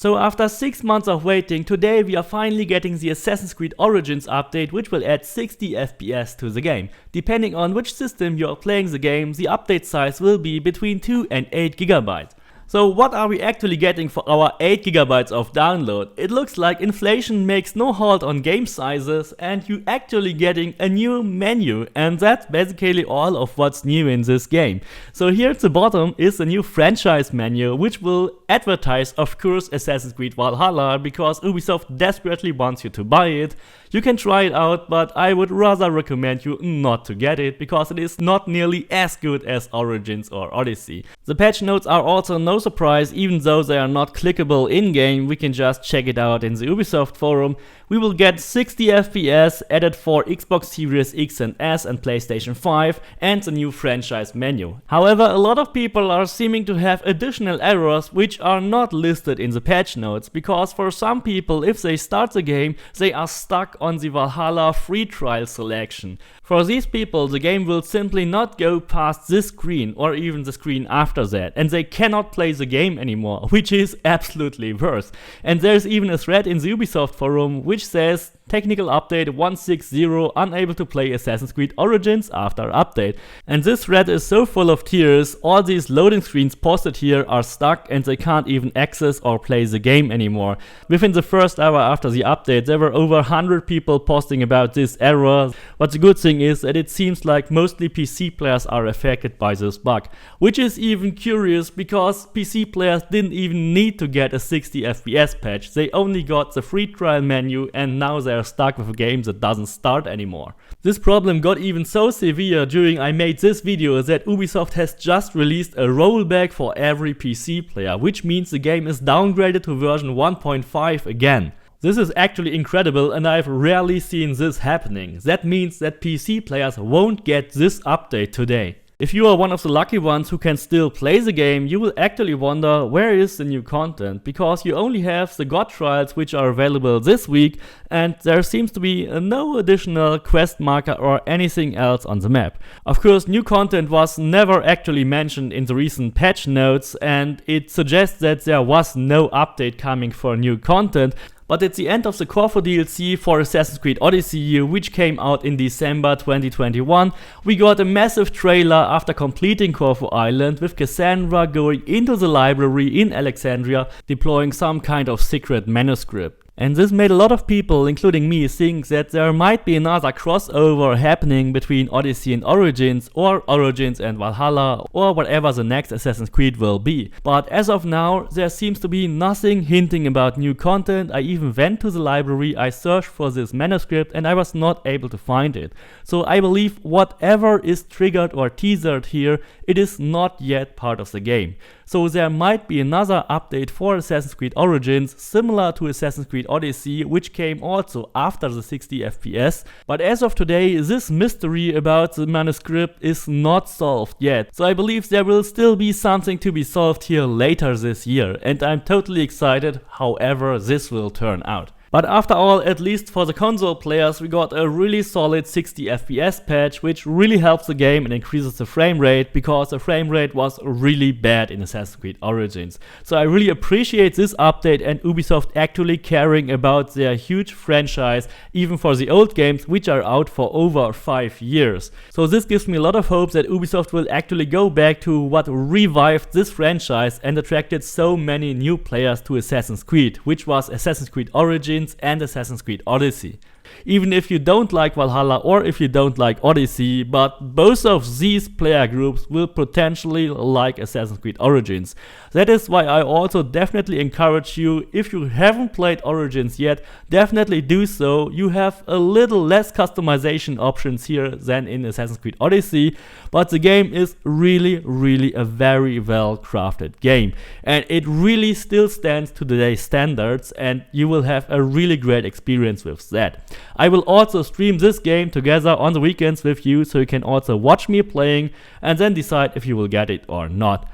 So after 6 months of waiting, today we are finally getting the Assassin's Creed Origins update, which will add 60 FPS to the game. Depending on which system you are playing the game, the update size will be between 2 and 8 GB. So what are we actually getting for our 8 GB of download? It looks like inflation makes no halt on game sizes and you actually getting a new menu, and that's basically all of what's new in this game. So here at the bottom is a new franchise menu which will advertise, of course, Assassin's Creed Valhalla because Ubisoft desperately wants you to buy it. You can try it out, but I would rather recommend you not to get it because it is not nearly as good as Origins or Odyssey. The patch notes are also no surprise, even though they are not clickable in-game, we can just check it out in the Ubisoft forum. We will get 60 FPS added for Xbox Series X and S and PlayStation 5 and the new franchise menu. However, a lot of people are seeming to have additional errors which are not listed in the patch notes, because for some people, if they start the game, they are stuck on the Valhalla free trial selection. For these people, the game will simply not go past this screen or even the screen after that, and they cannot play the game anymore, which is absolutely worse. And there's even a thread in the Ubisoft forum which says technical update 160 unable to play Assassin's Creed Origins after update. And this thread is so full of tears, all these loading screens posted here are stuck and they can't even access or play the game anymore. Within the first hour after the update there were over 100 people posting about this error, but the good thing is that it seems like mostly PC players are affected by this bug. Which is even curious because PC players didn't even need to get a 60 FPS patch, they only got the free trial menu and now they're stuck with a game that doesn't start anymore. This problem got even so severe during I made this video that Ubisoft has just released a rollback for every PC player, which means the game is downgraded to version 1.5 again. This is actually incredible and I've rarely seen this happening. That means that PC players won't get this update today. If you are one of the lucky ones who can still play the game, you will actually wonder where is the new content, because you only have the God trials which are available this week and there seems to be no additional quest marker or anything else on the map. Of course, new content was never actually mentioned in the recent patch notes and it suggests that there was no update coming for new content. But at the end of the Corfu DLC for Assassin's Creed Odyssey, which came out in December 2021, we got a massive trailer after completing Corfu Island with Cassandra going into the library in Alexandria deploying some kind of secret manuscript. And this made a lot of people, including me, think that there might be another crossover happening between Odyssey and Origins, or Origins and Valhalla, or whatever the next Assassin's Creed will be. But as of now, there seems to be nothing hinting about new content. I even went to the library, I searched for this manuscript and I was not able to find it. So I believe whatever is triggered or teasered here, it is not yet part of the game. So there might be another update for Assassin's Creed Origins similar to Assassin's Creed Odyssey, which came also after the 60 FPS. But as of today, this mystery about the manuscript is not solved yet. So I believe there will still be something to be solved here later this year. And I'm totally excited however this will turn out. But after all, at least for the console players, we got a really solid 60 FPS patch, which really helps the game and increases the frame rate, because the frame rate was really bad in Assassin's Creed Origins. So I really appreciate this update and Ubisoft actually caring about their huge franchise, even for the old games, which are out for over 5 years. So this gives me a lot of hope that Ubisoft will actually go back to what revived this franchise and attracted so many new players to Assassin's Creed, which was Assassin's Creed Origins and Assassin's Creed Odyssey. Even if you don't like Valhalla or if you don't like Odyssey, but both of these player groups will potentially like Assassin's Creed Origins. That is why I also definitely encourage you, if you haven't played Origins yet, definitely do so. You have a little less customization options here than in Assassin's Creed Odyssey, but the game is really a very well crafted game. And it really still stands to today's standards and you will have a really great experience with that. I will also stream this game together on the weekends with you, so you can also watch me playing and then decide if you will get it or not.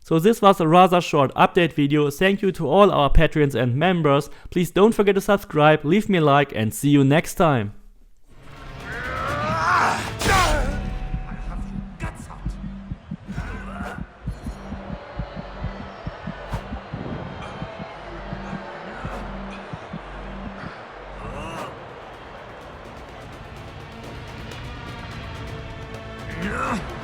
So this was a rather short update video. Thank you to all our patrons and members. Please don't forget to subscribe, leave me a like and see you next time. Yeah.